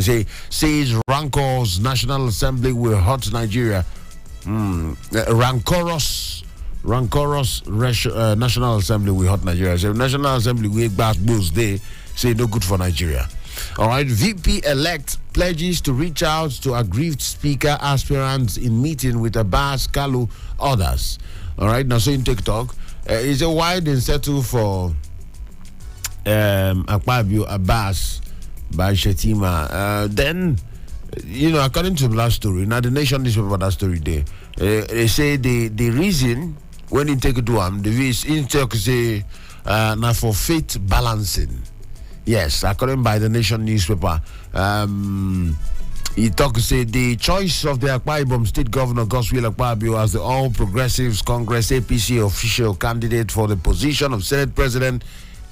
Says Rancor's National Assembly will hurt Nigeria. Rancorous National Assembly will hurt Nigeria. So National Assembly will back those they say no good for Nigeria. All right, VP elect pledges to reach out to aggrieved speaker aspirants in meeting with Abbas, Kalu, others. All right, now so in TikTok, is a wide and settle for Akpabio Abbas by Shetima. Then, according to the last story, now the Nation newspaper that story there, they say the reason when you take it to them, the in talk say now for faith balancing. Yes, according by the Nation newspaper, he talk say the choice of the Akwa Ibom State Governor Godswill Akpabio as the All Progressives Congress APC official candidate for the position of Senate President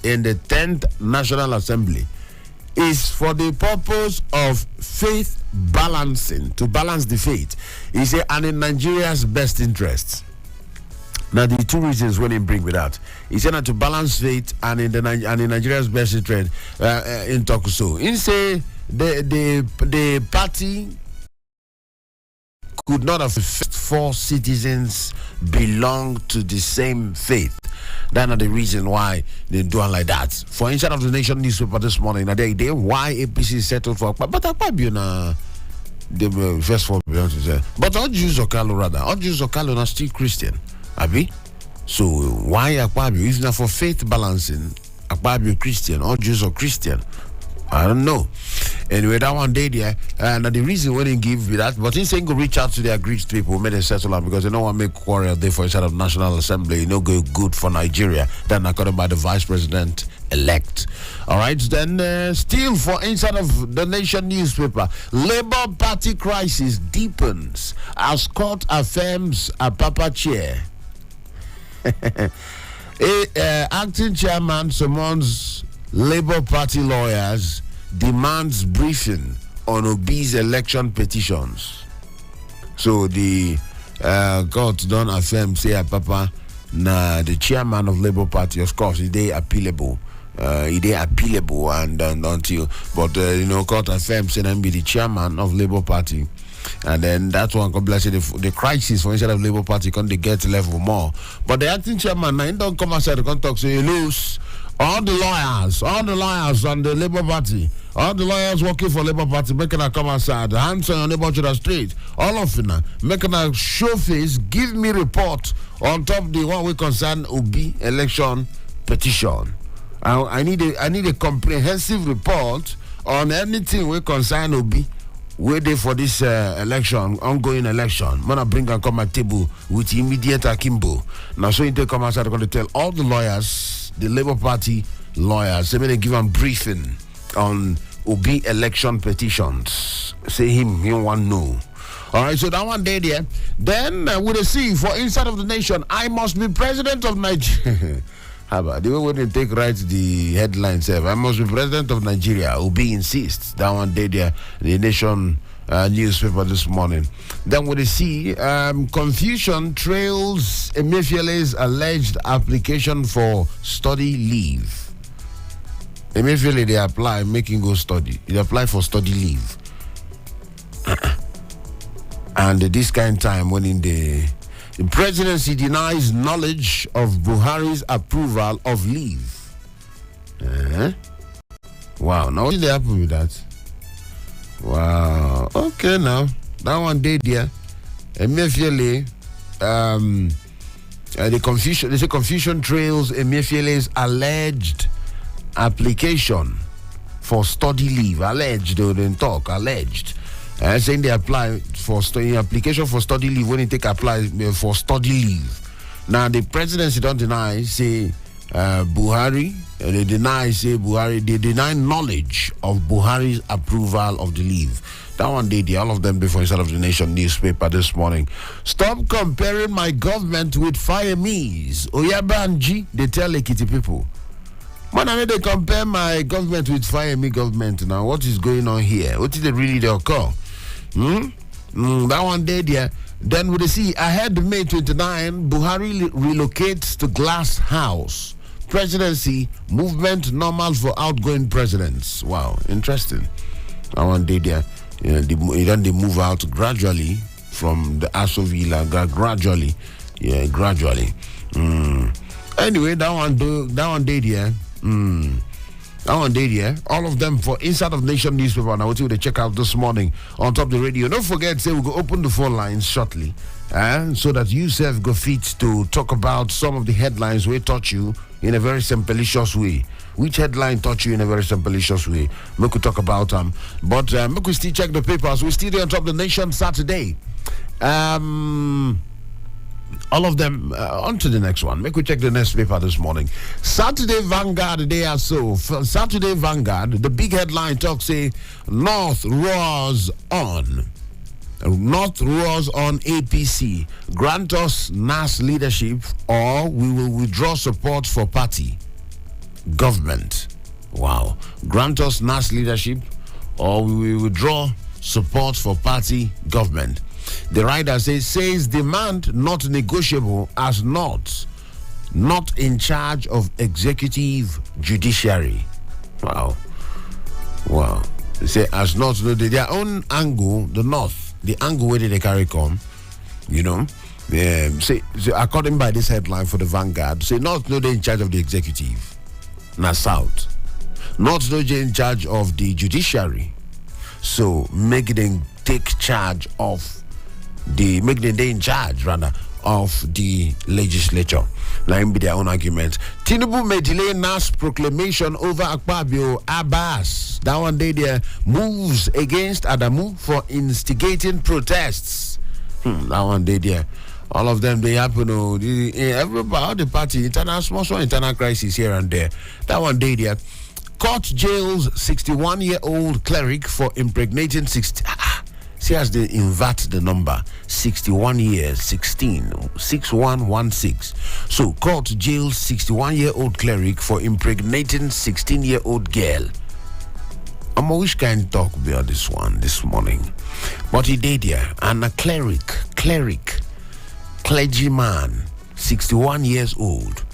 in the 10th National Assembly is for the purpose of faith balancing, to balance the faith. He said, and in Nigeria's best interests. Now, the two reasons when he bring with that, he said that to balance faith and in Nigeria's best interest in Tokuso. He say the party could not have four citizens belong to the same faith. That's not the reason why they do it like that. For Inside of the Nation newspaper this morning, they why APC settled for, but Akpabio na the first four belongs to say. But all Jews Okalo are still Christian. Abi? So why Akpabio? If not for faith balancing, Akpabio Christian, all Jews are Christian. I don't know. Anyway, that one day there, and the reason we didn't give you that, but he's saying go reach out to the aggrieved people who made a settlement because they don't want to make quarrel there for inside of National Assembly. No good for Nigeria. Then according by the Vice President elect. All right, then still for inside of the Nation newspaper, Labour Party crisis deepens as court affirms a Papa chair. Acting chairman summons Labour Party lawyers, demands briefing on Obi's election petitions. So the court don't affirm say Papa na the chairman of Labour Party, of course, is they appealable. And until court affirms say them be the chairman of Labour Party. And then that one can bless the crisis for inside of Labour Party can they get level more. But the acting chairman now don't come outside the talk say you lose all the lawyers on the Labour Party, all the lawyers working for Labour Party, making a come outside, hands on your neighbor to the street, all of it now, making a show face, give me report on top of the one we concern Obi election petition. I need a comprehensive report on anything we concern Obi. Waiting for this ongoing election. I'm gonna bring and come at table with immediate akimbo. Now, so you come outside, I'm going to tell all the lawyers, the Labour Party lawyers, they may give them briefing on Obi election petitions. Say him want know. All right, so that one day there. Then we'll see for Inside of the Nation. I must be president of Nigeria. How about the way when they take right the headline say I must be president of Nigeria. Obi insists. That one day there, the Nation newspaper this morning. Then we see confusion trails Emefiele's alleged application for study leave. Emefiele they apply making go study. They apply for study leave. And this kind of time when in the presidency denies knowledge of Buhari's approval of leave. Wow, now what did they happen with that? Wow. Okay, now that one day there. Emefiele, the confusion. They say confusion trails Emefiele's alleged application for study leave. Alleged, they didn't talk. Alleged. Saying they apply for application for study leave when they apply for study leave. Now the presidency don't deny say Buhari. They deny knowledge of Buhari's approval of the leave. That one day, all of them before Inside of the Nation newspaper this morning. Stop comparing my government with Fireme's. Oyabanji, they tell Ekiti people. Man, I mean, they compare my government with Fireme government now. What is going on here? What is really the occur? That one day there. Then we see ahead May 29, Buhari relocates to Glass House. Presidency movement normal for outgoing presidents. Wow, interesting. I one day there. Then they move out gradually from the Aso Villa, gradually. Yeah, gradually. Anyway, that one day there. That one day there. All of them for Inside of Nation newspaper. Now, what you check out this morning on top of the radio. Don't forget, say we'll go open the phone lines shortly. So that you self go fit to talk about some of the headlines we touch you in a very simplicious way. Which headline touch you in a very simplicious way? We could talk about them. But we could still check the papers. We still there on top of the Nation Saturday. All of them on to the next one. Make we check the next paper this morning. Saturday Vanguard, they are so. Saturday Vanguard, the big headline talks say North roars on. North roars on APC. Grant us NAS leadership or we will withdraw support for party. Government. Wow. Grant us NAS leadership or we will withdraw support for party government. The writer says demand not negotiable as not in charge of executive judiciary. Wow. They say as not their own angle, the North, the angle where they carry come, say according by this headline for the Vanguard, say North no they in charge of the executive. Now South. North no they in charge of the judiciary. So make them take charge of they in charge of the legislature. Now be their own argument. Tinubu may delay NAS proclamation over Akpabio Abbas. That one day there moves against Adamu for instigating protests. That one day there. All of them they happen. Everybody, all the party, small internal crisis here and there. That one day there. Court jails 61-year-old cleric for impregnating 60. See as they invert the number 61 years 6116. So court jails 61-year-old cleric for impregnating 16-year-old girl. I'm which kind of talk about this one this morning. But he did here, and a clergyman, 61 years old,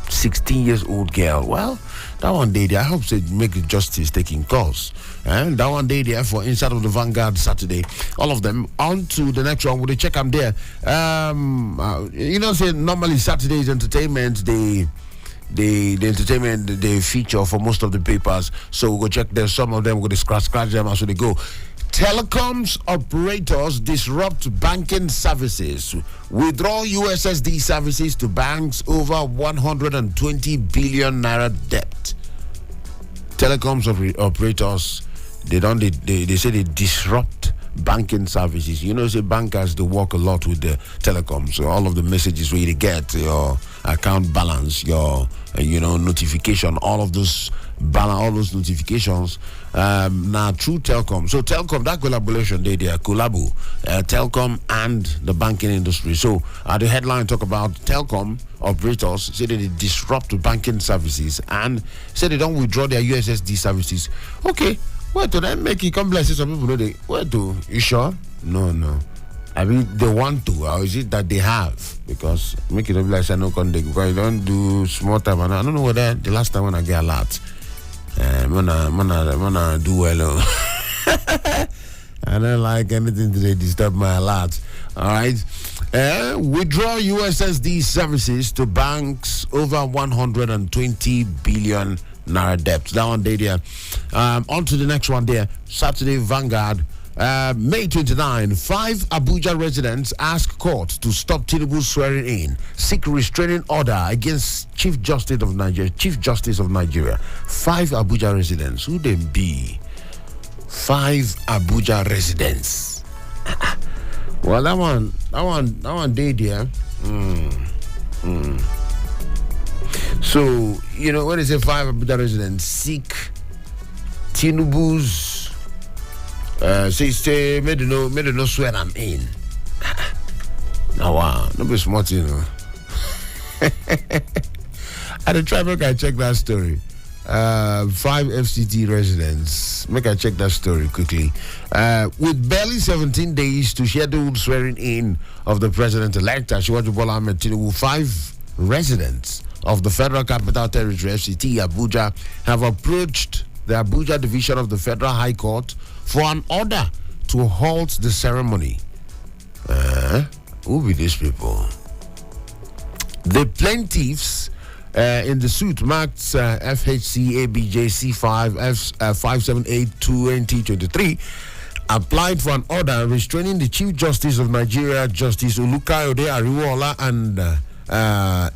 16 years old girl. Well, that one day there, I hope they make the justice taking course. And that one day there for Inside of the Vanguard Saturday. All of them on to the next one. Will they check them there? Say normally Saturday is entertainment. The entertainment they feature for most of the papers. So we'll go check there. Some of them we're going to scratch them as they go. Telecoms operators disrupt banking services. Withdraw USSD services to banks over 120 billion naira debt. Telecoms operators, they say they disrupt banking services. Say bankers they work a lot with the telecoms. So all of the messages where you get your account balance, your notification, all of those notifications now through Telcom. So Telcom, that collaboration they are collabo, Telcom and the banking industry. So the headline talk about Telcom operators say that they disrupt banking services and say they don't withdraw their USSD services. Okay, where to then make it come bless some people know they where to? You sure? No. I mean they want to, or is it that they have? Because make it like I know because you don't do small time and I don't know whether the last time when I get a lot. When I do well. I don't like anything to disturb my alert. All right. Withdraw USSD services to banks over 120 billion naira debt. That one day there. On to the next one there. Saturday Vanguard. May 29, 5 Abuja residents ask court to stop Tinubu swearing in, seek restraining order against Chief Justice of Nigeria. 5 Abuja residents. Who they be? 5 Abuja residents. Well, that one day there. So, when they say 5 Abuja residents seek Tinubu's say made no swear I'm in. Now wow, no be smart, I try make I check that story. 5 FCT residents. Make I check that story quickly. With barely 17 days to scheduled swearing in of the president-elect Asiwaju Bola Ahmed Tinubu, 5 residents of the Federal Capital Territory (FCT) Abuja have approached the Abuja division of the Federal High Court for an order to halt the ceremony. Who be these people? The plaintiffs in the suit marked FHC ABJ C5 578 2023 applied for an order restraining the Chief Justice of Nigeria, Justice Olukayode Ariwola, and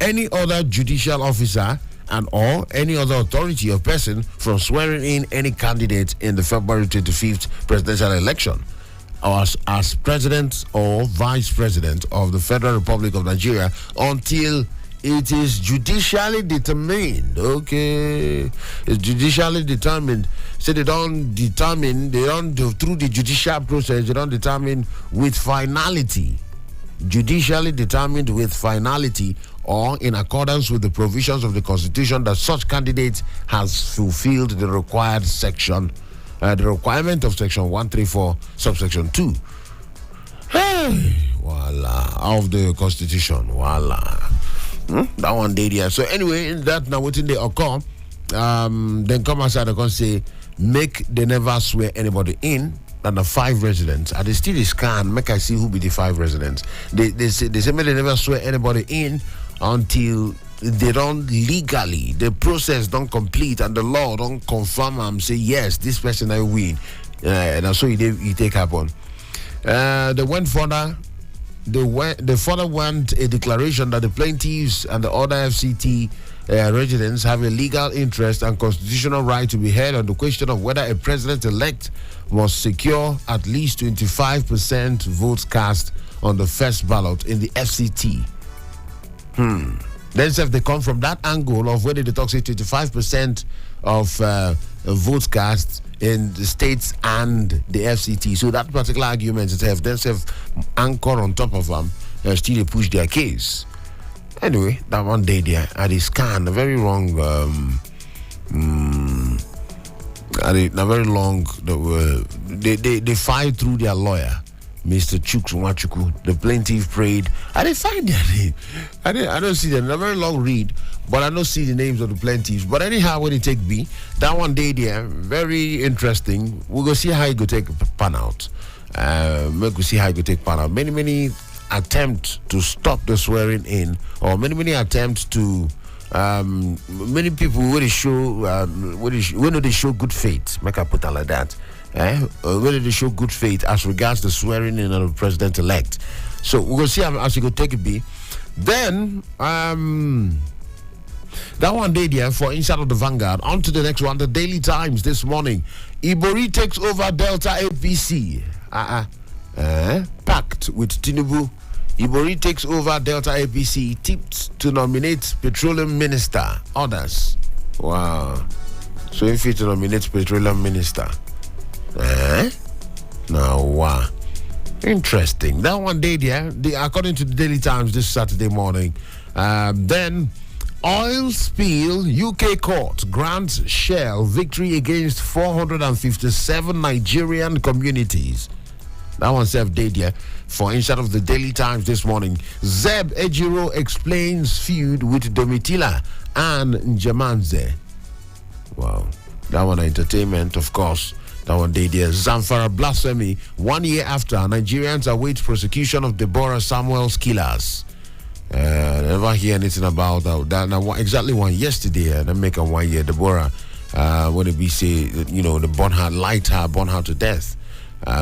any other judicial officer and or any other authority or person from swearing in any candidate in the February 25th presidential election as president or vice president of the Federal Republic of Nigeria until it is judicially determined. Okay, it's judicially determined. So they don't do through the judicial process, they don't determine with finality. Judicially determined with finality or in accordance with the provisions of the Constitution that such candidate has fulfilled the required section, the requirement of section 134, subsection 2. Hey, voila, of the Constitution, voila. That one day there. So anyway, that now waiting they occur, then come outside and say, make they never swear anybody in. And the 5 residents, and they still scan, make I see who be the 5 residents. They say make they never swear anybody in until they don't legally, the process don't complete and the law don't confirm and say yes, this person I win. And so he take up on. They went further. They further want a declaration that the plaintiffs and the other FCT residents have a legal interest and constitutional right to be heard on the question of whether a president-elect must secure at least 25% votes cast on the first ballot in the FCT. Then if they come from that angle of whether they talk say 25% of votes cast in the states and the FCT. So that particular argument itself, then self anchor on top of them, still they push their case. Anyway, that one day there, and they scan a very wrong, very long. They filed through their lawyer, Mr. Chukwumachuku. The plaintiff prayed. I didn't find their name. I don't see them. A very long read, but I don't see the names of the plaintiffs. But anyhow, when it take B, that one day there, very interesting. We'll go see how it go take pan out. We'll go see how it go take pan out. Many attempts to stop the swearing in, or many attempts to many people when they show when they show good faith, make I put it like that. When they show good faith as regards the swearing in of the president-elect. So we'll see how as you go take it be. Then that one day there for Inside of the Vanguard. On to the next one, the Daily Times this morning. Ibori takes over Delta APC. Pact with Tinubu. Ibori takes over Delta APC, tipped to nominate petroleum minister. Others. Wow. So if you to nominate petroleum minister. Now, wow. Interesting. That one day there, according to the Daily Times this Saturday morning. Then, oil spill, UK court grants Shell victory against 457 Nigerian communities. That one self day there for Inside of the Daily Times this morning. Zeb Ejiro explains feud with Domitila and Njamanze. Wow. That one entertainment, of course. That one day there. Zamfara blasphemy. 1 year after, Nigerians await prosecution of Deborah Samuel's killers. Never hear anything about that. Now, exactly one yesterday, they make a 1 year. Deborah, what did we say? The burn her to death.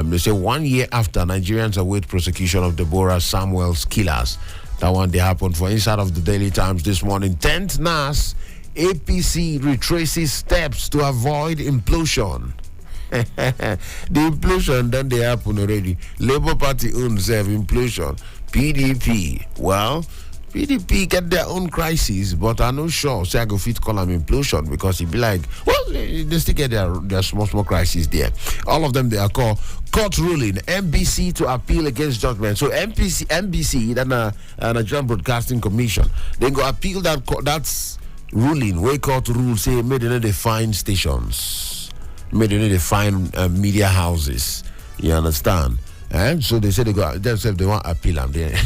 They say 1 year after, Nigerians await prosecution of Deborah Samuel's killers. That one they happened for Inside of the Daily Times this morning. 10th NAS, APC retraces steps to avoid implosion. The implosion then they happen already. Labour Party owns self implosion. PDP, well, PDP get their own crisis, but I'm not sure. So I go fit call them implosion because it be like, well, they still get their small crisis there. All of them they are called court ruling. MBC to appeal against judgment. So MBC, then Nigerian Broadcasting Commission, they go appeal that's ruling. Where court rule say made they fine stations. Made they define media houses. You understand? And so they say they go themselves they want appeal them there.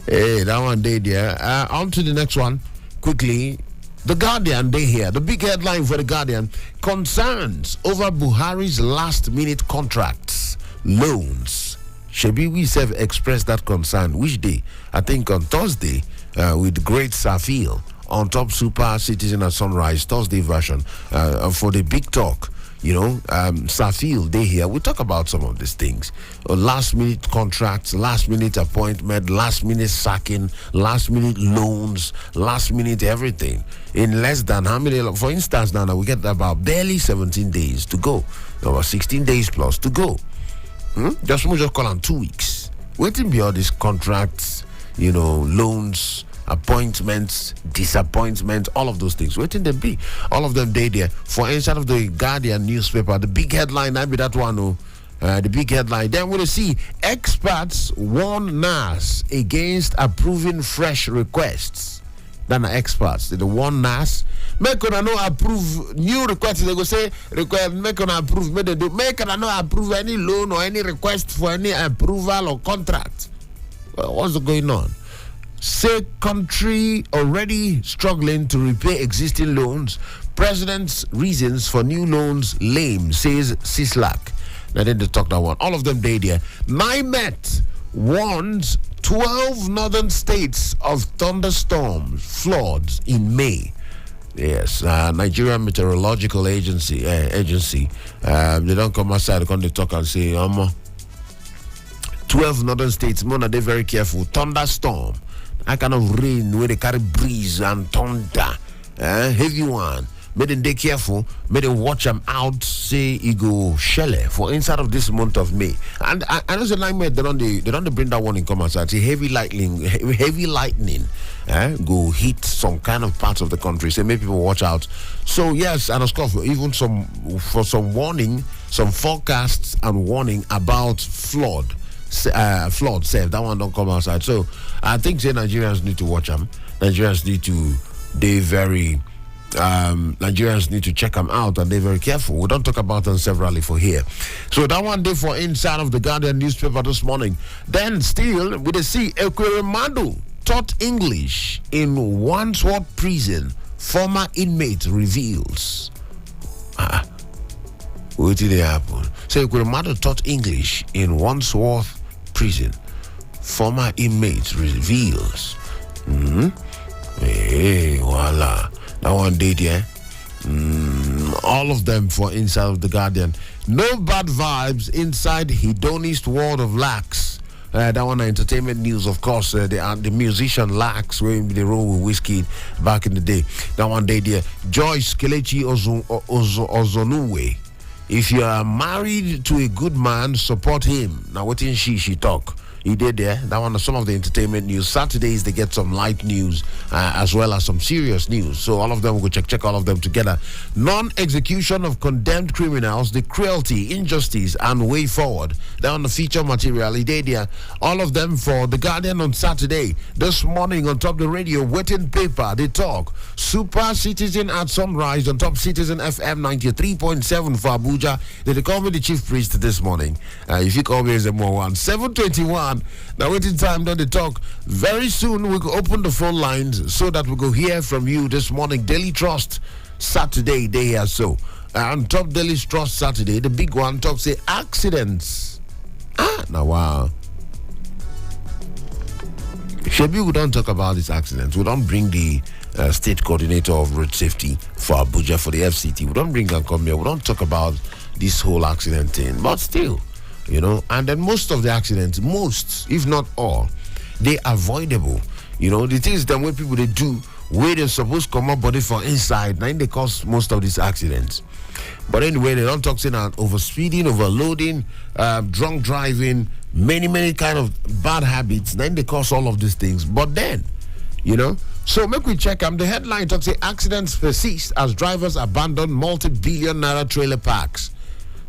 Hey, that one day there. On to the next one quickly. The Guardian, they here. The big headline for The Guardian: concerns over Buhari's last-minute contracts, loans. Shebi we have expressed that concern. Which day? I think on Thursday, with Great Safil on top Super Citizen at Sunrise, Thursday version, for the big talk. Safil, they here. We talk about some of these things. Last-minute contracts, last-minute appointment, last-minute sacking, last-minute loans, last-minute everything. In less than how many? For instance, now we get about barely 17 days to go. About 16 days plus to go. Just call on 2 weeks. Waiting be all these contracts, loans, appointments, disappointments, all of those things. Waiting them be. All of them there. For inside of the Guardian newspaper, the big headline, I be that one. The big headline. Then we'll see experts warn NAS against approving fresh requests. Then experts, they warn NAS. Make una no approve new requests. They go say make una approve. Make una no approve any loan or any request for any approval or contract. What's going on? Say country already struggling to repay existing loans. President's reasons for new loans lame, says Sislak. Now then they talk that one. All of them there. NIMET warns 12 northern states of thunderstorms, floods in May. Yes, Nigerian Meteorological Agency. They don't come outside, they talk and say, 12 northern states, man, are they very careful. Thunderstorm. I kind of rain where they carry breeze and thunder. Heavy one. Make them they careful. Make them watch them out. Say he go shell for inside of this month of May. And I know the nightmare they don't bring that one in come outside. Say heavy lightning, go hit some kind of parts of the country. Say make people watch out. So yes, and of course even some warning, some forecasts and warning about flood. Flood safe. That one don't come outside. So I think Nigerians need to watch them. Nigerians need to check them out and they're very careful. We don't talk about them severally for here. So that one day for inside of the Guardian newspaper this morning. Then still we see Ekweremadu taught English in Wandsworth prison. Former inmate reveals. What did it happen? So Ekweremadu taught English in Wandsworth prison. Former inmate reveals. Hey, voila. That one did, yeah. All of them for inside of the Guardian. No bad vibes inside hedonist world of Lax. That one entertainment news, of course. The musician Lax, where they roll with whiskey back in the day. That one did, yeah. Joyce Kelechi Ozonuwe. If you are married to a good man, support him. Now, what in she talk? He did there. That one, some of the entertainment news. Saturdays, they get some light news as well as some serious news. So all of them, we'll check all of them together. Non-execution of condemned criminals, the cruelty, injustice, and way forward. They're on the feature material. He did there. All of them for The Guardian on Saturday. This morning on top of the radio, waiting paper, they talk. Super Citizen at Sunrise on top Citizen FM 93.7 for Abuja. They call me the chief priest this morning. If you call me as a more one. 7:21. Now waiting time, don't they talk. Very soon we will open the phone lines so that we go hear from you this morning. Daily Trust Saturday day here. So on top Daily Trust Saturday, the big one talks say accidents. Now wow. Shebi, we don't talk about these accidents. We don't bring the state coordinator of road safety for Abuja for the FCT. We don't bring them come here. We don't talk about this whole accident thing. But still, and then most of the accidents, if not all, they avoidable. The things that when people they do where they're supposed to come up body for inside, then they cause most of these accidents. But anyway, they don't talk about overspeeding, overloading, drunk driving, many kind of bad habits. Then they cause all of these things. But then, so make we check. The headline talks say accidents persist as drivers abandon multi-billion naira trailer parks.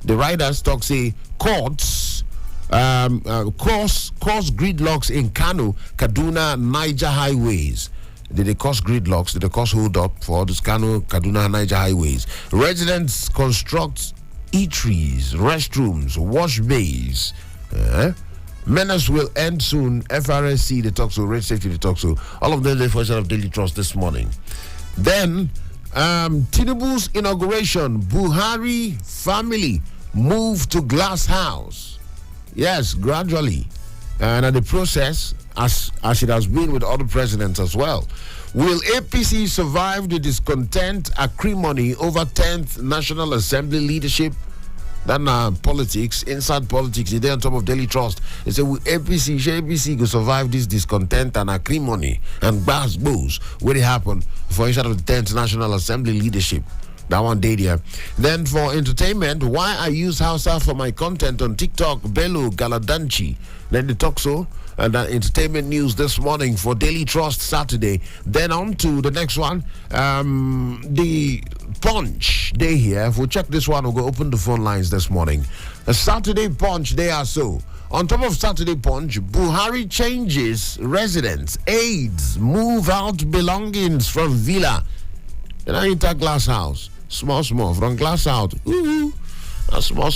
The riders talk say courts cause gridlocks in Kano, Kaduna, Niger highways. Did they cause gridlocks? Did they cause hold up for this Kano, Kaduna, Niger highways? Residents construct eateries, restrooms, wash bays. Menace will end soon. FRSC, they talk so. Road safety, they talk so. All of them, the version of Daily Trust this morning. Then, Tinubu's inauguration, Buhari family move to glass house. Yes, gradually. And the process, as it has been with other presidents as well. Will APC survive the discontent, acrimony over 10th National Assembly leadership? Then politics, inside politics, they're on top of Daily Trust. They say, will APC will survive this discontent and acrimony and bass boos? Will it happen for inside of the 10th National Assembly leadership? That one day there. Then for entertainment, why I use Hausa for my content on TikTok, Bello Galadanchi. Then the talk so. And entertainment news this morning for Daily Trust Saturday. Then on to the next one. The Punch Day here. If we check this one, we'll go open the phone lines this morning. A Saturday Punch Day or so. On top of Saturday Punch, Buhari changes residence, aides, move out belongings from villa. Then I enter glass house. Small, from glass out. Ooh, that's small.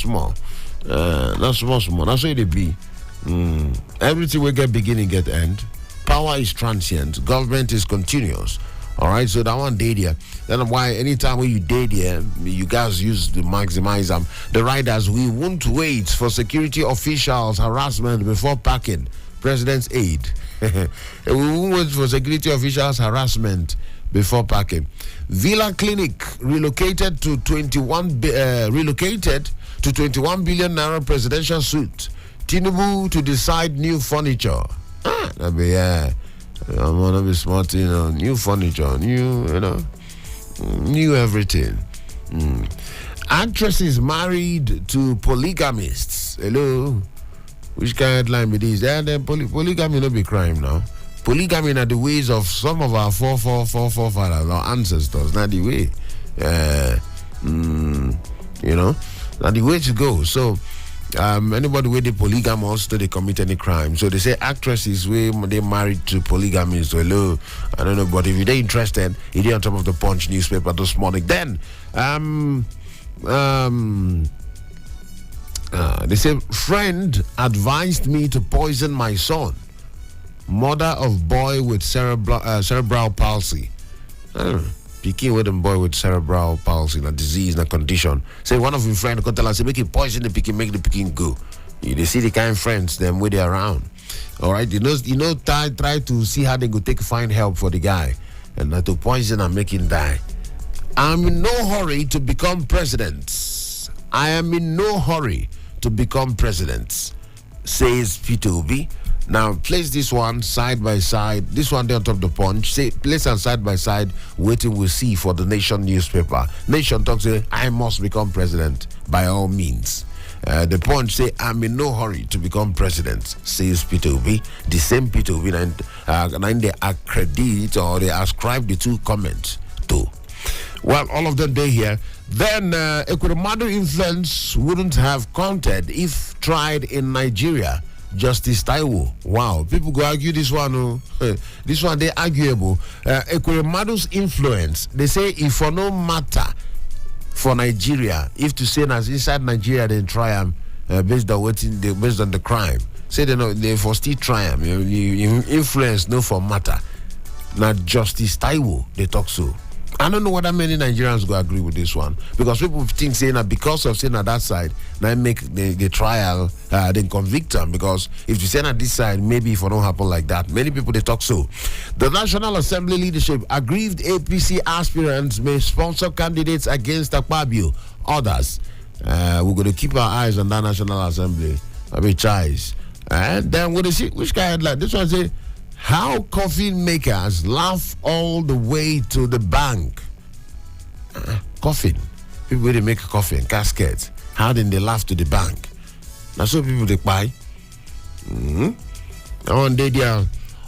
That's small. That's how it be. Everything will get beginning, get end. Power is transient. Government is continuous. All right, so that one day there. Then why anytime when you day there, you guys use to maximize them. The riders, we won't wait for security officials harassment before parking. President's aid. We won't wait for security officials harassment before parking. Villa Clinic relocated to 21 billion naira presidential suite. Tinubu to decide new furniture. That'd be I'm gonna be smart, new furniture, new everything. Actresses married to polygamists. Hello, which kind of headline it is? Polygamy no be crime now. Polygamy are the ways of some of our forefathers or ancestors. Not the way, not the way to go. So. Anybody where they polygamous, so they commit any crime. So they say actresses where they married to polygamy. So hello, I don't know, but if you're interested, it is on top of the Punch newspaper this morning. Then, they say friend advised me to poison my son. Mother of boy with cerebral palsy. Picking with them boy with cerebral palsy, a disease, a condition. Say one of his friends could tell us, say, make it poison the picking, make the picking go. They see the kind of friends them where they around. All right, try to see how they go find help for the guy, and not to poison and make him die. I'm in no hurry to become president. I am in no hurry to become president, says Peter Obi. Now, place this one side by side. This one there on top of the Punch. Say, place them side by side. Waiting we'll see for the Nation newspaper. Nation talks, say, I must become president by all means. The Punch say, I'm in no hurry to become president, says Peter Obi. The same Peter Obi, and they accredit or they ascribe the two comments to. Well, all of them they here. Then Ekwuremadu influence wouldn't have counted if tried in Nigeria. Justice Taiwo. Wow, people go argue this one. This one they arguable. Ekwuremadu's influence. They say if for no matter for Nigeria, if to say as inside Nigeria they try them based on the crime. Say they for still try them. Influence no for matter. Now Justice Taiwo they talk so. I don't know whether many Nigerians go agree with this one because people think saying that because of saying at that side, now make the trial, then convict them. Because if you say at this side, maybe if it don't happen like that, many people they talk so. The National Assembly leadership aggrieved APC aspirants may sponsor candidates against Akpabio. Others, we're going to keep our eyes on that National Assembly. I mean, choice. And then we're going to see which guy like this one say. How coffin makers laugh all the way to the bank. Coffin. People where they make coffin, caskets. How did they laugh to the bank? That's what people they buy.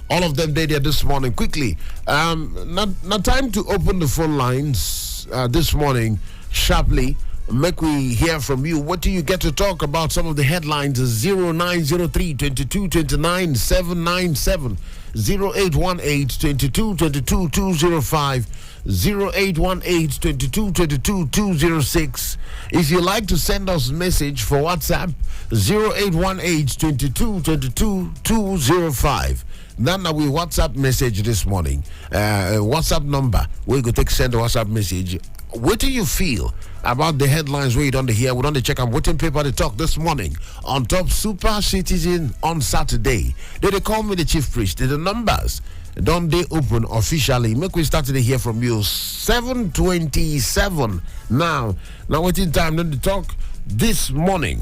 All of them they there this morning. Quickly. Not time to open the phone lines this morning sharply. Make we hear from you. What do you get to talk about? Some of the headlines is 0903 22 29 797 0818 22 22 205 0818 22 22 206. If you like to send us a message for WhatsApp 0818 22 22 205 Now we WhatsApp message this morning. WhatsApp number where you go take send the WhatsApp message. What do you feel about the headlines where you don't hear? We don't check. I'm waiting paper to talk this morning on Top Super Citizen on Saturday. They call me the chief priest. The numbers don't they open officially? Make we start to hear from you. 7:27 now. Now waiting time. Then to talk this morning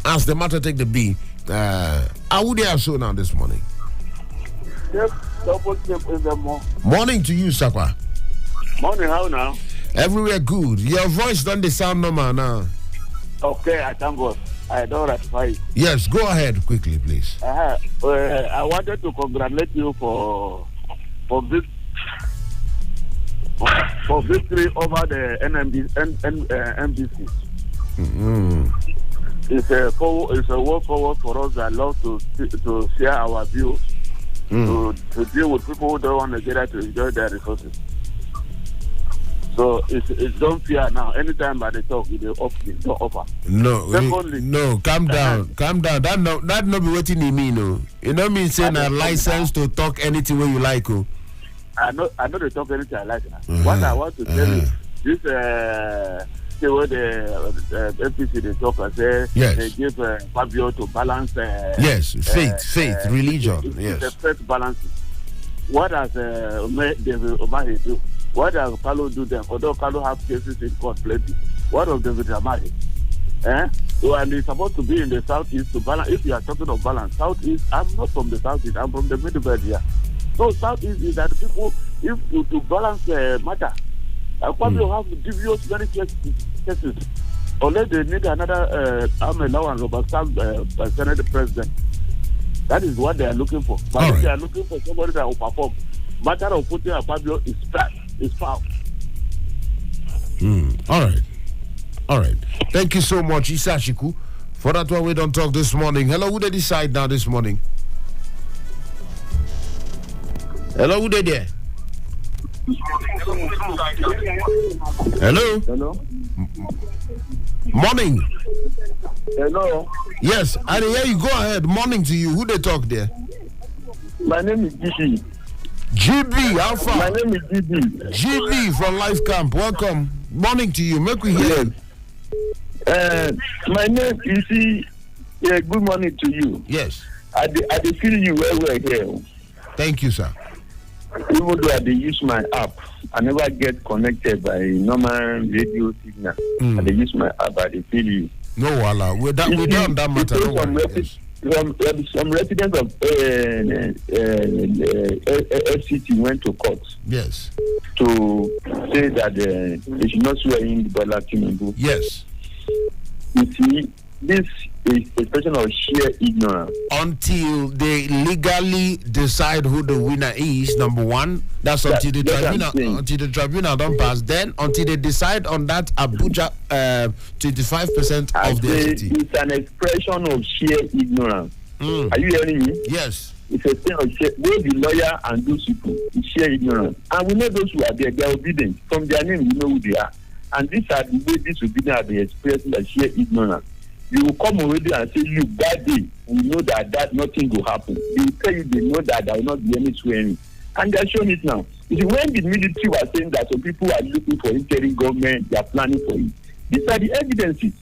as the matter take the B. How would they have so now this morning? Yes, double tip in the morning. Morning to you, Sakwa. Morning, how now? Everywhere good. Your voice don't sound normal now. Okay, I thank God. I don't ratify it. Yes, go ahead quickly, please. I wanted to congratulate you for victory over the NBC. Mm-hmm. It's a way forward for us that love to share our views, to deal with people who don't want Nigeria to enjoy their resources. So it's don't fear now. Anytime they talk, they don't offer. No, Secondly, no, calm down. That no be what you mean, no. You know me saying a license to talk anything where you like, oh. I know they talk anything I like now. What I want to tell you, this the way the FPC they talk and say they give Fabio to balance. Faith, religion. Yes, the faith balancing. What does David Omahi do? What does Carlo do then? Although Carlo have cases in court plenty. What does David Omahi? So, and he's supposed to be in the southeast to balance. If you are talking of balance, southeast. I'm not from the southeast. I'm from the middle belt here. So southeast is that people, if to balance matter, probably have devious very cases. Unless they need another arm allowance of Senate president. That is what they are looking for. But if they are looking for somebody that will perform, matter of putting a Fabio is foul. All right. Thank you so much, Isashiku. For that one, we don't talk this morning. Hello, who they decide now this morning? Hello, who they there? Hello. Morning. Hello. Yes, and here you go ahead. Morning to you. Who they talk there? My name is GB. GB, how far? My name is GB. GB from Life Camp. Welcome. Morning to you. Make we hear you. My name is good morning to you. Yes. I feel you well here. Thank you, sir. Even though I use my app, I never get connected by normal radio signal. I use my app, I feel you. No, wala. We done that matter. Some residents of FCT went to court. Yes. To say that they should not swear in Bola Tinubu. Yes. You see, this is a question of sheer ignorance. Until they legally decide who the winner is, number one. That's until the tribunal don't pass. Then until they decide on that Abuja 25% of the city. It's an expression of sheer ignorance. Are you hearing me? Yes. It's a thing of sheer. Both the lawyer and those people is sheer ignorance. And we know those who are there, they are obedient. From their name, we know who they are. And these are the way disobedient are they expressing as sheer ignorance. You will come already and say, look, that day, we know that nothing will happen. They will tell you they know that there will not be any swearing. And they are showing it now. You see, when the military was saying that some people are looking for interim government, they are planning for it. These are the evidences.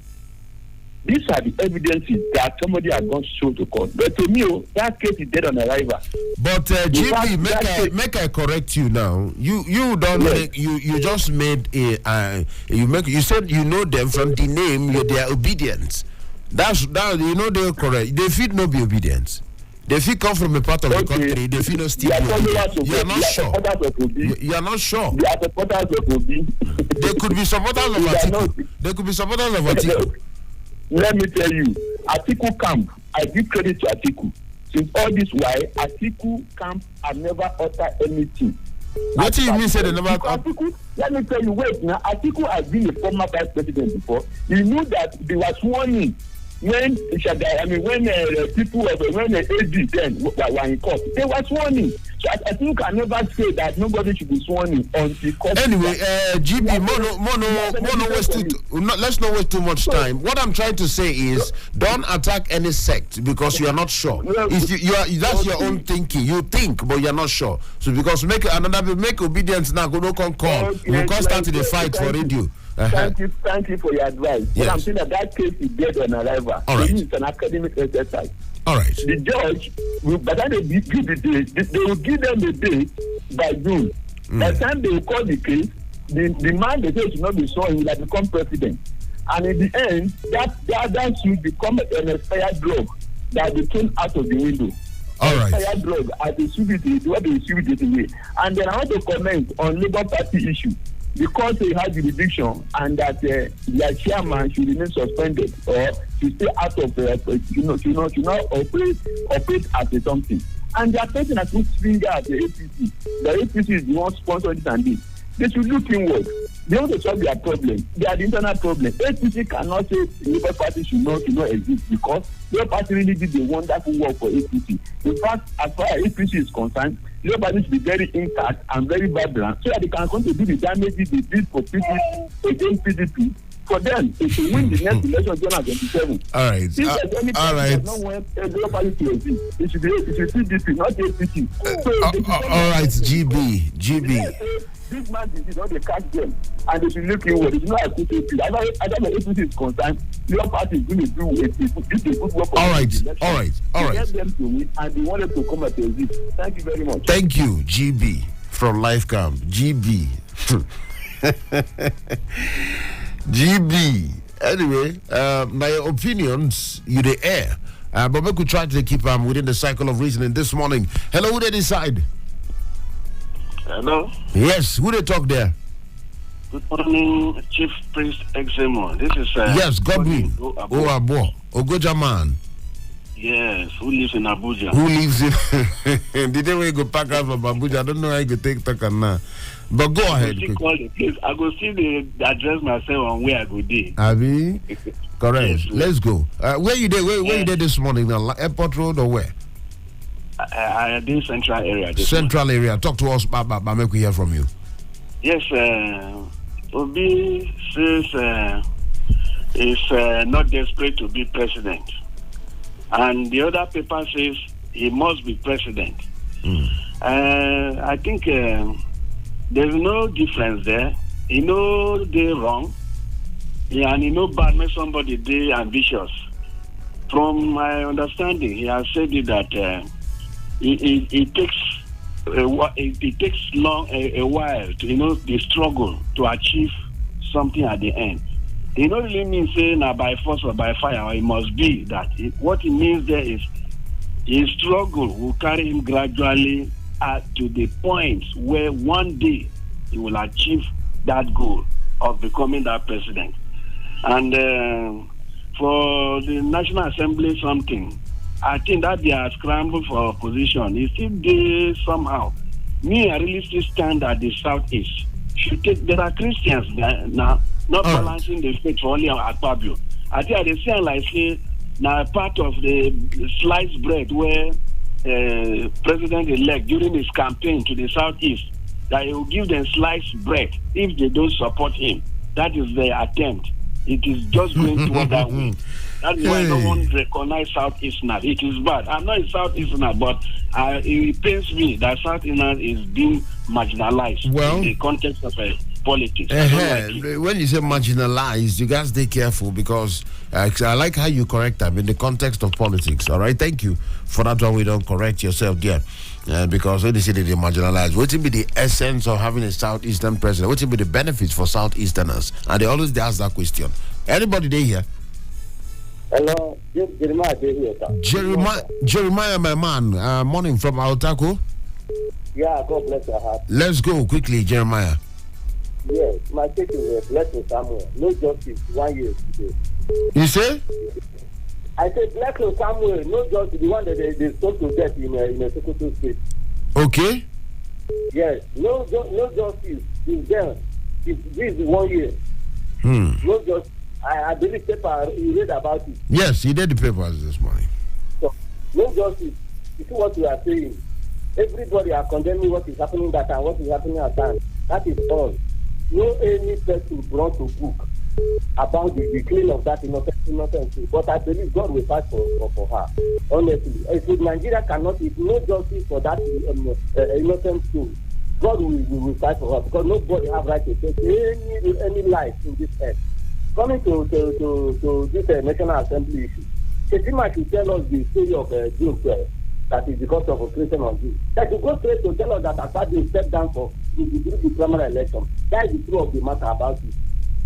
These are the evidences that somebody has gone show to court. But to me, that case is dead on arrival. But GB, make I correct you now. You don't make you just made a you said you know them from the name. They are obedient. That's you know they're correct. They feel no be obedient. They feel come from a part of the country. They feel no still. You are not sure. You are not sure. They are supporters of Obi. They could be supporters of Atiku. They could be supporters of Atiku. Let me tell you, Atiku camp, I give credit to Atiku. Since all this while, Atiku camp have never uttered anything. What do you mean say they never Atiku? Let me tell you, wait now, Atiku has been a former vice president before. He knew that they were sworn in when people when AD then were in court. They were sworn in. I think I never say that nobody should be sworn in until court. Anyway, GB, let's not waste too much time. What I'm trying to say is, don't attack any sect because you are not sure. If you are, that's your own thinking. You think, but you're not sure. So because make obedience now, go no call. We can't start the fight for radio. Thank you for your advice. Yes. But I'm saying that case is dead on arrival. All right. It's an academic exercise. All right. The judge, by the time they give the date, they will give them the date by June. By the time they will call the case, the man they say should not be sworn, he will become president. And in the end, that should become an expired drug that will be thrown out of the window. All right. Expired drug as they distribute it, what they distribute it away. And then I want to comment on Labour Party issue. Because they have jurisdiction and that their chairman should remain suspended or should stay out of should not operate as a something. And they are taking a good finger at the APC. The APC is the one sponsoring this and this. They should look inward. They want to solve their problem. They are the internal problem. APC cannot say the Labour Party should not exist because Labour Party really did a wonderful work for APC. In fact, as far as APC is concerned, Labour Party should be very intact and very vibrant so that they can continue to do the damages they did for PDP against PDP. For them, to win the next election 2027. All right. All right. No one Labour Party to exist. It should be PDP, not APC. All right, GB. This man did not they catch them and they should look inward. It's not a good APC. I don't know if it is concerned. Your party is going to do a good work. All right. Get them to win and they want them to come at the exit. Thank you very much. Thank you, GB from Lifecam. GB. GB. Anyway, my opinions, you the air. But we could try to keep within the cycle of reasoning this morning. Hello, who they decide? Hello. Yes, who they talk there? Good morning, Chief Priest Exemo. This is yes, Godwin Ogoja man. Yes, who lives in Abuja? Who lives in? The day we go pack out from Abuja, I don't know how you could take talk now. But go ahead. I go see the address myself on where I go there. Abi? Correct. Yes, let's go. Where you there? Where you there this morning? Now, Airport Road or where? I am in Central area. Central area. Talk to us, Baba. Make we hear from you. Yes, Obi says he's not desperate to be president. And the other paper says he must be president. I think there's no difference there. He knows they're wrong. And he knows bad make somebody be ambitious. From my understanding, he has said it that it takes a while to the struggle to achieve something at the end. It don't really mean saying by force or by fire. It must be that what it means there is his struggle will carry him gradually to the point where one day he will achieve that goal of becoming that president. And for the National Assembly something, I think that they are scrambled for position. It's still there somehow. Me, I really still stand at the southeast. There are Christians now not balancing the faith for only at Pabio. I think they say like say now part of the sliced bread where President-elect during his campaign to the southeast that he will give them sliced bread if they don't support him. That is their attempt. It is just going toward that way. That's why no one recognize Southeasterner. It is bad. I'm not a Southeasterner, but it pains me that Southeasterner is being marginalized in the context of politics. When you say marginalized, you guys stay careful because I like how you correct them in the context of politics. All right, thank you for that one. We don't correct yourself there. Because when they say that they're marginalized, what will be the essence of having a Southeastern president? What will be the benefits for Southeasterners? And they always ask that question. Anybody there here? Hello, Jeremiah here. Jeremiah, my man. Morning from Altako. Yeah, God bless your heart. Let's go quickly, Jeremiah. Yes, my take is a blessing Samuel. No justice, 1 year today. You say? I said blessing Samuel, no justice, the one that they spoke to death in a Sokoto state. Okay. Yes, no justice is there. This is 1 year. No justice. I believe paper, you read about it. Yes, he did the papers this morning. So, no justice. You see what we are saying. Everybody are condemning what is happening that and what is happening at that. That is all. No any person brought to book about the claim of that innocence. But I believe God will fight for her. Honestly, if Nigeria cannot, if no justice for that innocent soul, God will fight for her because nobody have right to take any life in this earth. Coming to this National Assembly issue, Shetima should tell us the story of June 12. That is because of operation on this. That you go straight to tell us that Asadi stepped down for the primary election. That is the truth of the matter about it.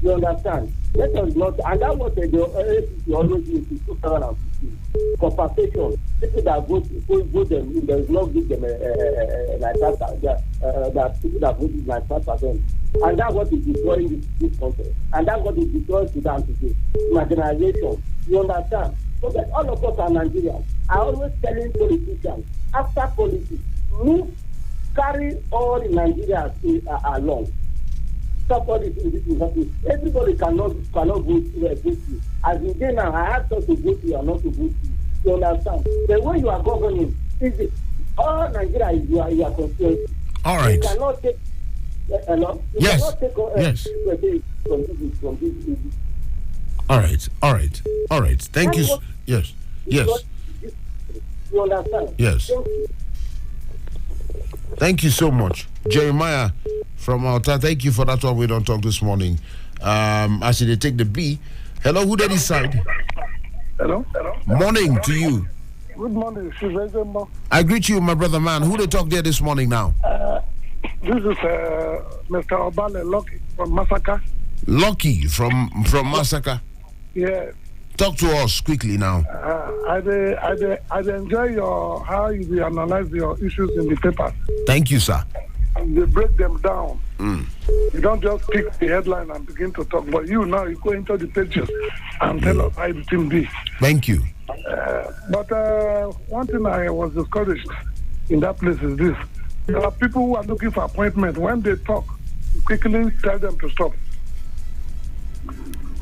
You understand? Let us not, and that was the APC always used in 2015. Compensation. People that vote them, there is not give them like that people that voted 95%. And that's what is destroying this country. And that's what is destroying Sudan today. Marginalization. You understand? So that all of us are Nigerians. I always telling politicians, after politics, move, carry all the Nigerians along. Stop all this in this industry. Everybody cannot vote you. As in day now, I have to vote you or not to vote you. You understand? The way you are governing is it. All Nigeria is your constituency. All right. You cannot take. You yes. cannot take yes. from this. All right. Thank you. Yes. You understand? Yes. Thank you so much, Jeremiah from Alta. Thank you for that one. We don't talk this morning. As they take the B. Hello, who did this side? Hello. Morning to you. Good morning, Shivazemba. I greet you, my brother man. Who they talk there this morning now? This is Mr. Obale Lucky from Masaka. Lucky from Masaka. Yeah. Talk to us quickly now. I enjoy how you analyze your issues in the paper. Thank you, sir. They break them down. You don't just pick the headline and begin to talk, but you go into the pages and tell us how it can be. Thank you. But one thing I was discouraged in that place is this. There are people who are looking for appointment. When they talk, quickly tell them to stop.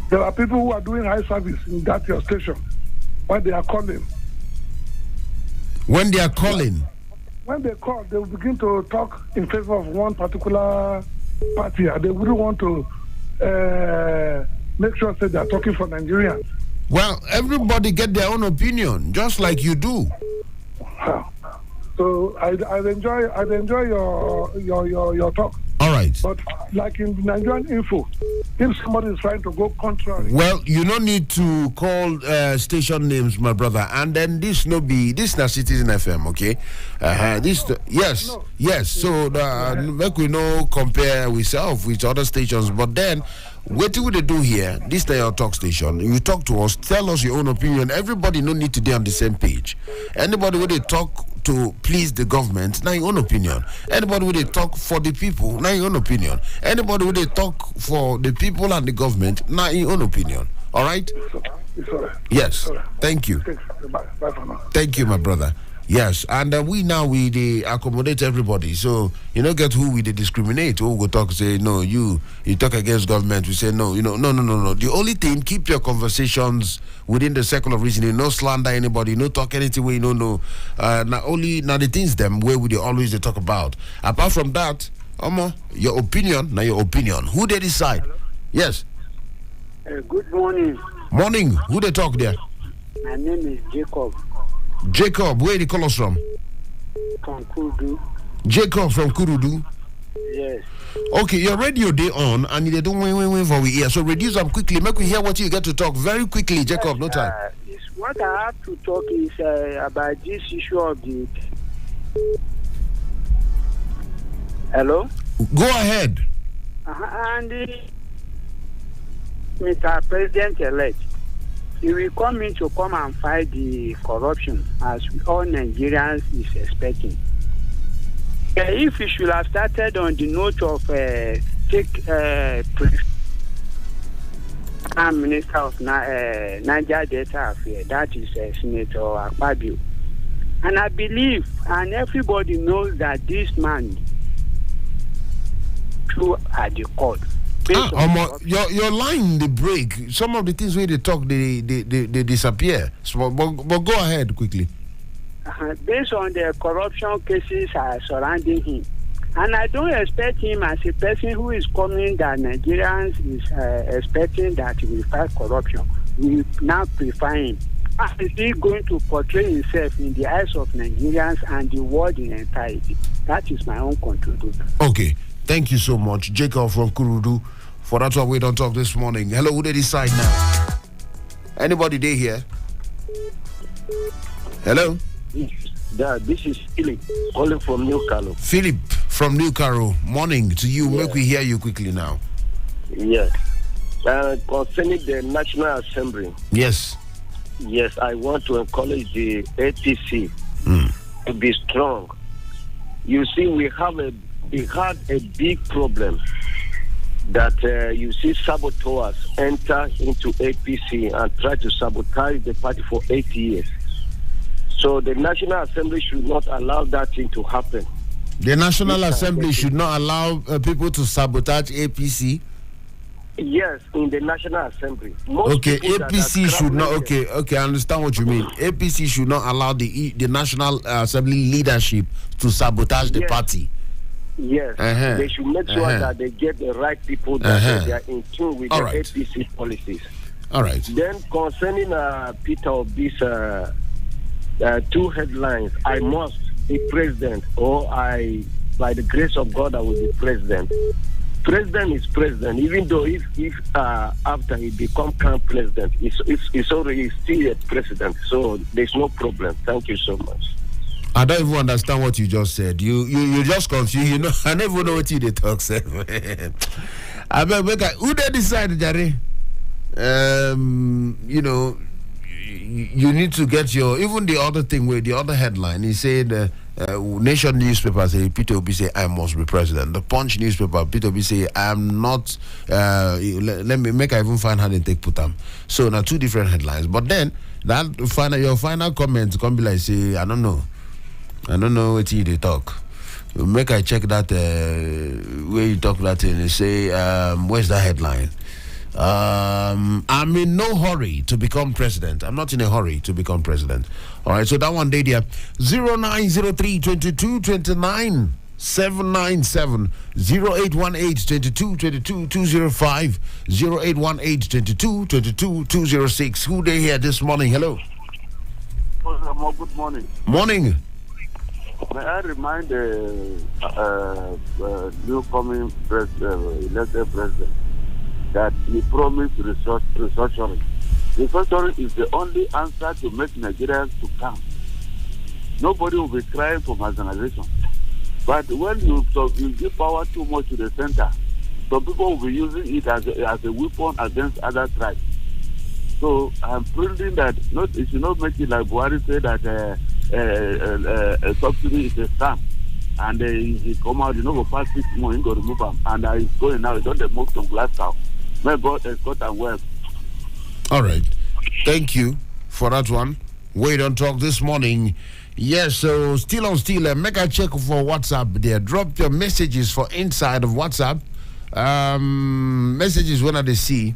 There are people who are doing high service in that your station when they are calling. When they are calling? When they call, they will begin to talk in favor of one particular party. They wouldn't want to make sure that they are talking for Nigerians. Well, everybody get their own opinion, just like you do. So I enjoy your talk. All right. But like in Nigerian Info, if somebody is trying to go contrary. Well, you don't need to call station names, my brother. And then this na Citizen FM, okay? Yes. So make we know compare ourselves with other stations. But then, what do they do here? This is your talk station. You talk to us, tell us your own opinion. Everybody no need to be on the same page. Anybody when they talk to please the government, now your own opinion. Anybody when they talk for the people, now your own opinion. Anybody when they talk for the people and the government, now your own opinion. All right? It's all right. Yes. All right. Thank you. Bye for now. Thank you, my brother. Yes, and we they accommodate everybody. So you know, get who we they discriminate. Who go talk say no, you talk against government. We say no, no. The only thing, keep your conversations within the circle of reasoning. No slander anybody. No talk anything where you don't know. Not the things them where we they always they talk about. Apart from that, your opinion, now your opinion. Who they decide? Hello? Yes. Good morning. Morning. Who they talk there? My name is Jacob. Jacob, where they call us from? From Kudu. Jacob from Kurudu. Yes. Okay, your radio day on and they don't wait for we hear. So reduce them quickly. Make we hear what you get to talk very quickly, Jacob. No time. What I have to talk is about this issue of the. Hello. Go ahead. And Mr. President-elect, he will come in to come and fight the corruption as all Nigerians is expecting. If he should have started on the note of Prime Minister of Niger Delta Affairs, that is Senator Akpabio. And I believe, and everybody knows that this man true at the court. Your line they break. Some of the things where they talk they disappear. So, but go ahead quickly. based on the corruption cases surrounding him. And I don't expect him as a person who is coming that Nigerians is expecting that he will fight corruption. We now prefer him. How is he going to portray himself in the eyes of Nigerians and the world in entirety? That is my own contribution. Okay. Thank you so much, Jacob from Kurudu. For that one, we don't talk this morning. Hello, who they decide now? Anybody there here? Hello? Yeah, this is Philip calling from New Carlo. Philip from New Carlo. Morning to you. Yeah. Make we hear you quickly now. Yes. Concerning the National Assembly. Yes. Yes, I want to encourage the APC to be strong. You see, we had a big problem that you see saboteurs enter into APC and try to sabotage the party for 8 years. So the National Assembly should not allow that thing to happen. The National Assembly should not allow people to sabotage APC? Yes, in the National Assembly. Okay, APC should not. Okay, I understand what you mean. APC should not allow the National Assembly leadership to sabotage the party. Yes, they should make sure that they get the right people that they are in tune with APC policies. All right. Then concerning Peter Obi's two headlines, I must be president, or by the grace of God, I will be president. President is president, even though if after he becomes current president, it's already still a president. So there's no problem. Thank you so much. I don't even understand what you just said. You just confused. You know, I never know what you talk. I mean, who they decide, Jerry? You know, you need to get your, even the other thing with the other headline. He said. Nation newspaper say Peter Obi say I must be president. The Punch newspaper Peter Obi say I am not. Let me make I even find how they take put them. So now two different headlines. But then that your final comment can be like say I don't know what they talk. Make I check that where you talk that thing. They say where's that headline? I'm in no hurry to become president. I'm not in a hurry to become president. All right, so that one day there 0903 22 29 797 0818 22 22 205 0818 22 22 206. Who they here this morning? Hello. Good morning. Morning. May I remind the new coming elected president that he promised restructuring. Restructuring is the only answer to make Nigerians to come. Nobody will be crying for marginalization. But when you give power too much to the center, some people will be using it as a weapon against other tribes. So I'm praying that it should not make it like Buhari said that a subsidy is a scam. And he come out, go pass 6 months, he go remove them. And he's going now, he don't move to Glasgow. May God escort and well. All right. Thank you for that one. We don't talk this morning. Yes, so still on still. Make a check for WhatsApp there. Drop your messages for inside of WhatsApp. Messages when I see.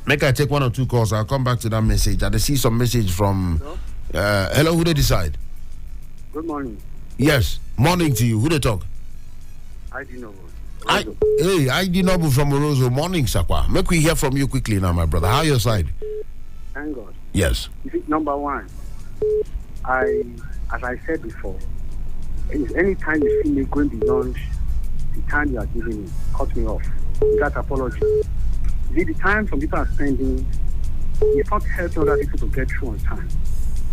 Make I take 1 or 2 calls. I'll come back to that message. I see some message from. Hello, who they decide? Good morning. Yes, morning to you. Who they talk? I do know. I did Noble from Orozo. Morning, Sakwa. Make we hear from you quickly now, my brother. How your side? Thank God. Yes. Number one, as I said before, any time you see me going beyond the time you are giving me, cut me off without apology. The time some people are spending, it's not helping other people to get through on time.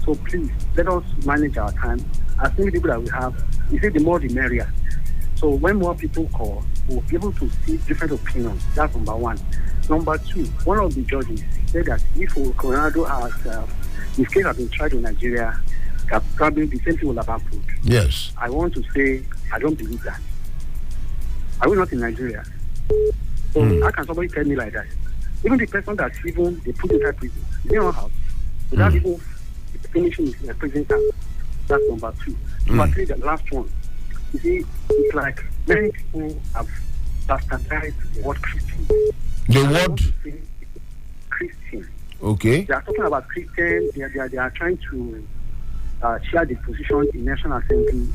So please, let us manage our time. As many people that we have, you say the more the merrier. So when more people call, we'll be able to see different opinions. That's number one. Number two, one of the judges said that if Coronado has, his case has been tried in Nigeria, that probably the same thing will have happened. Yes. I want to say, I don't believe that. Are we not in Nigeria? So how can somebody tell me like that? Even the person that even they put inside prison, they don't have, without even finishing his prison time. That's number two. Number three, the last one. You see, it's like many people have bastardized the word Christian. The word? Christian. Okay. They are talking about Christian. They are trying to share the position in National Assembly,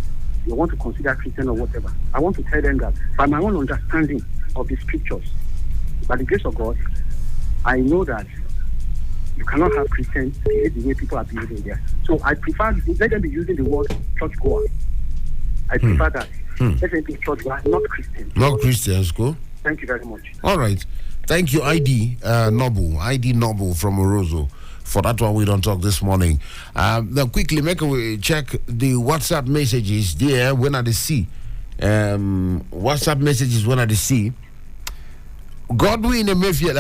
they want to consider Christian or whatever. I want to tell them that by my own understanding of the scriptures, by the grace of God, I know that you cannot have Christians behave the way people are behaving there. So I prefer, let them be using the word churchgoer. I prefer that. Let them be churchgoer, not Christians. Not Christians, go. Thank you very much. All right. Thank you, ID Noble from Orozo. For that one, we don't talk this morning. Now, quickly, make a check the WhatsApp messages there when I see. WhatsApp messages when I see. Godwin Emefiel,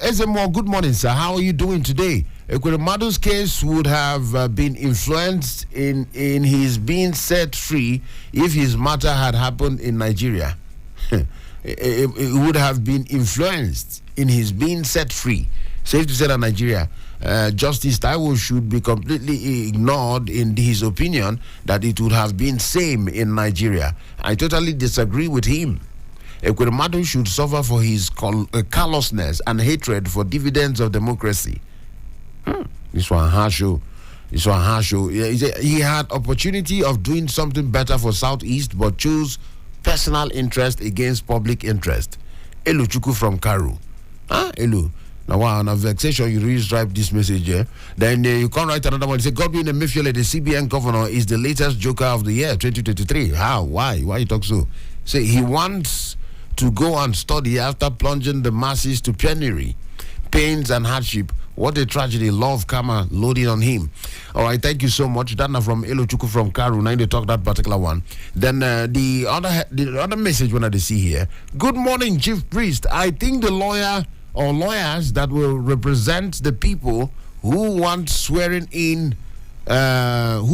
Ezemo, good morning, sir. How are you doing today? Ekwemadu's case would have been influenced in his being set free if his matter had happened in Nigeria. It would have been influenced in his being set free. Safe to say that Nigeria, Justice Taiwo should be completely ignored in his opinion that it would have been same in Nigeria. I totally disagree with him. Ekwemadu should suffer for his callousness and hatred for dividends of democracy. This one harsh. He had opportunity of doing something better for Southeast, but chose personal interest against public interest. Elu Chuku from Karu. Elu. Now, on a vexation, you really drive this message here. Then you can't write another one. You say, Godwin Emefiele, the CBN governor, is the latest joker of the year, 2023. How? Why? Why you talk so? Say he wants to go and study after plunging the masses to penury, pains and hardship. What a tragedy. Love karma loading on him. All right, thank you so much. Dana from Elochuku from Karu. Now they talk that particular one. Then the other message when I see here. Good morning, Chief Priest. I think the lawyer or lawyers that will represent the people who want swearing in of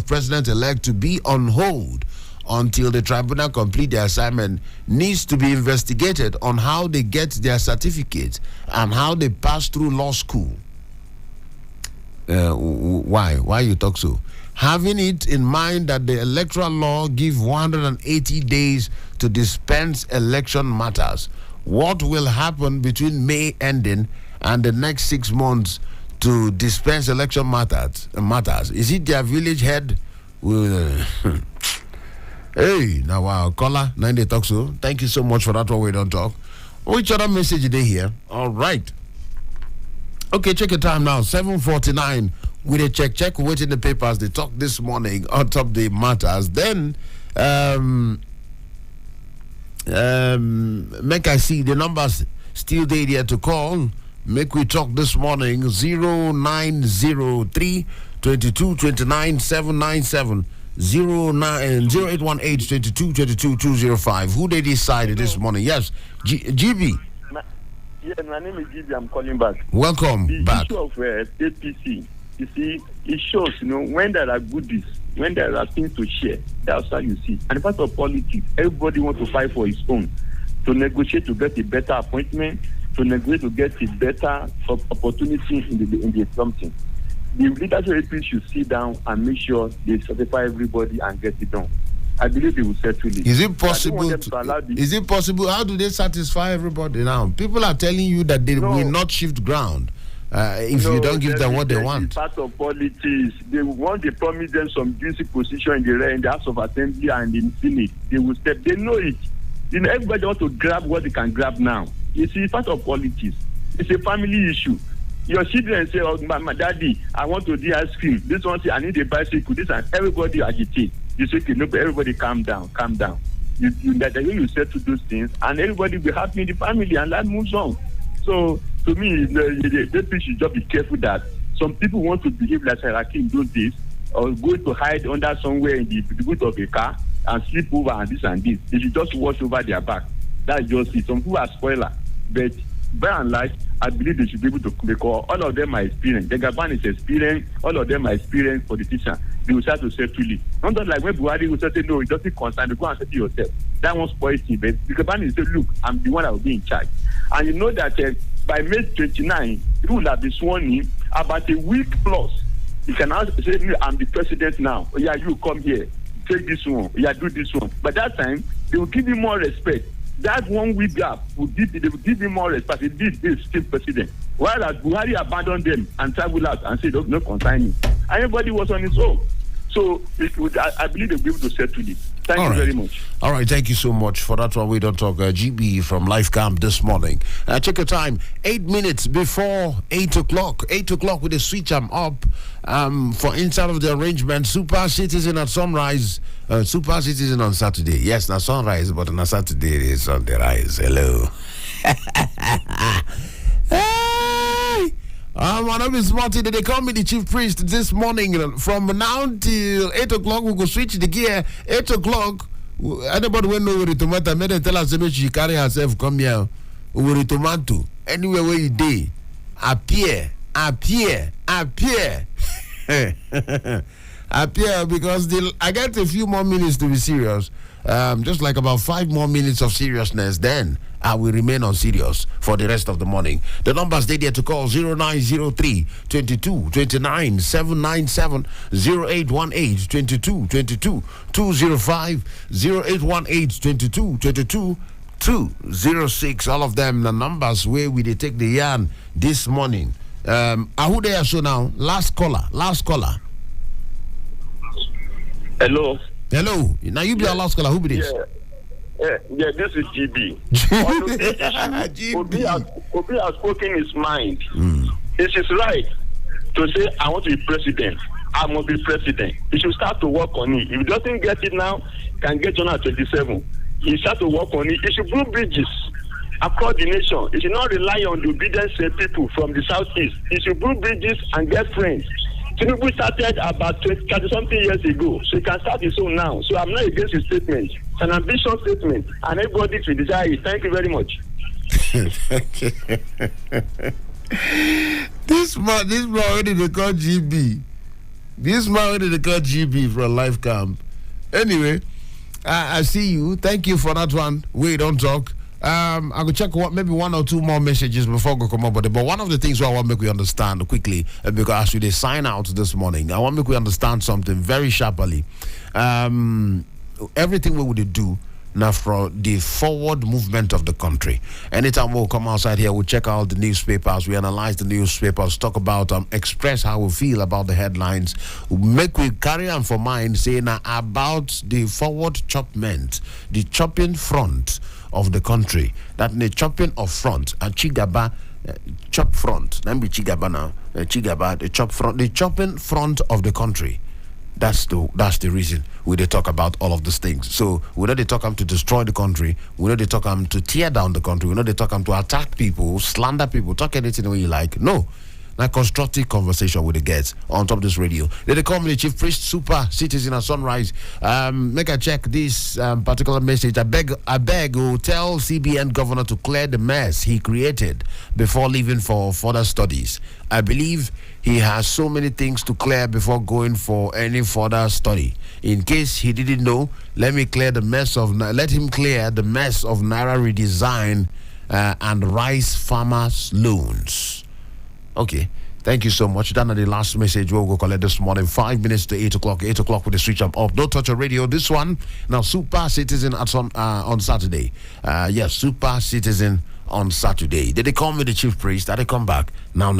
President-elect to be on hold until the tribunal complete their assignment needs to be investigated on how they get their certificate and how they pass through law school. Why you talk so? Having it in mind that the electoral law give 180 days to dispense election matters. What will happen between May ending and the next 6 months to dispense election matters? Is it their village head? Hey, now wow, caller, 90 talk so. Thank you so much for that one. We don't talk. Which other message did they hear? All right. Okay, check your time now. 7:49. With a check. Wait in the papers. They talk this morning on top the matters. Then, make I see the numbers still there to call. Make we talk this morning. 0903 22 29 797. 0818-22-22-205. Who they decided this morning? Yes, GB. Yeah, my name is GB. I'm calling back. Welcome back. The issue of APC, you see, it shows, when there are goodies, when there are things to share, that's how you see. And part of politics, everybody wants to fight for his own, to negotiate to get a better appointment, to negotiate to get a better opportunity in the something. The leadership of APC should sit down and make sure they satisfy everybody and get it done. I believe they will settle it. Is it possible? Is it possible? How do they satisfy everybody now? People are telling you that they will not shift ground if you don't give them what they want. Part of politics, they want to promise them some juicy position in the House of Assembly and in Senate. They will step. They know it. Everybody wants to grab what they can grab now. You see, part of politics. It's a family issue. Your children say, "Oh, my daddy, I want to do ice cream." This one say, "I need a bicycle." This and everybody agitate. You say, "Okay, no, but everybody calm down." That you settle those things, and everybody will be happy in the family, and that moves on. So, to me, the people should just be careful that some people want to behave like Saraki in those days, or go to hide under somewhere in the boot of a car and sleep over and this and this. They should just wash over their back. That's just it. Some people are spoiler, but by and large, I believe they should be able to make all of them are experienced. The Gaban is experienced. All of them are experienced politicians. They will start to settle it. Not like when Buhari will say, "No, it doesn't concern you. Go and settle yourself." That one spoils it. But the Gaban is say, "Look, I'm the one that will be in charge." And you know that by May 29, you will have been sworn in about a week plus. You can now say, "I'm the president now. Oh, yeah, you come here. Take this one. Yeah, do this one." But that time, they will give you more respect. That 1 week gap they will give him more respect. He did this still president. Whereas Buhari abandoned them and traveled out and said, "No concern me." Everybody was on his own. So I believe they'll be able to settle it. Thank you very much. All right, thank you so much for that one. We don't talk GB from Life Camp this morning. Check your time, 8 minutes before 8 o'clock. 8 o'clock with the switch up for inside of the arrangement. Super Citizen at sunrise. Super Citizen on Saturday. Yes, not sunrise, but on a Saturday it is on the rise. Hello. Hey! My name is Martin. They call me the chief priest this morning. From now till 8 o'clock, we go switch the gear. 8 o'clock, anybody will know where the tomato. Made them tell us that she carry herself come here. Where the tomato. Anywhere where you day, appear. Appear, because I get a few more minutes to be serious. Just like about 5 more minutes of seriousness, then I will remain on serious for the rest of the morning. The numbers they there to call 0903 22 29 797 0818 22 22 205 0818 22 22 206. All of them the numbers where we they take the yarn this morning. Who they are so now? Last caller. Hello. Now you be our last caller. Who be this? Yeah, this is GB. Obi has spoken his mind. It is right to say, I want to be president. I must be president. He should start to work on it. If he doesn't get it now, can get on at 27. He start to work on it. He should build bridges across the nation. He should not rely on the obedience of people from the southeast. He should build bridges and get friends. Tinubu started about 30-something years ago, so he can start his own now. So I'm not against his statement. It's an ambitious statement, and everybody should desire it. Thank you very much. This man already they call GB. This man already they call GB for a life camp. Anyway, I see you. Thank you for that one. We don't talk. I will check maybe 1 or 2 more messages before we come up with it. But one of the things I want to make we understand quickly, because as we sign out this morning, I want to make we understand something very sharply. Everything we would do now for the forward movement of the country. Anytime we'll come outside here, we'll check out the newspapers, we analyze the newspapers, talk about, express how we feel about the headlines, we carry on for mind saying about the forward chopment, the chopping front of the country. That the chopping of front, a Chigaba chop front. Let me be Chigaba now. Chigaba, the chop front, the chopping front of the country. That's the reason we they talk about all of these things. So we know they talk to destroy the country, we know they talk to tear down the country, we know they talk to attack people, slander people, talk anything the way you like. No. Like constructive conversation with the guests on top of this radio. They call me the chief priest, Super Citizen at Sunrise. Make a check this particular message. I beg, tell CBN governor to clear the mess he created before leaving for further studies. I believe he has so many things to clear before going for any further study. In case he didn't know, let him clear the mess of Naira redesign and rice farmers loans. Okay, thank you so much. That is the last message we'll go collect this morning. 5 minutes to 8 o'clock. 8 o'clock with the switch up. Don't touch your radio. This one now, Super Citizen on Saturday. Yes, Super Citizen on Saturday. Did they call me the chief priest? Did they come back? Now.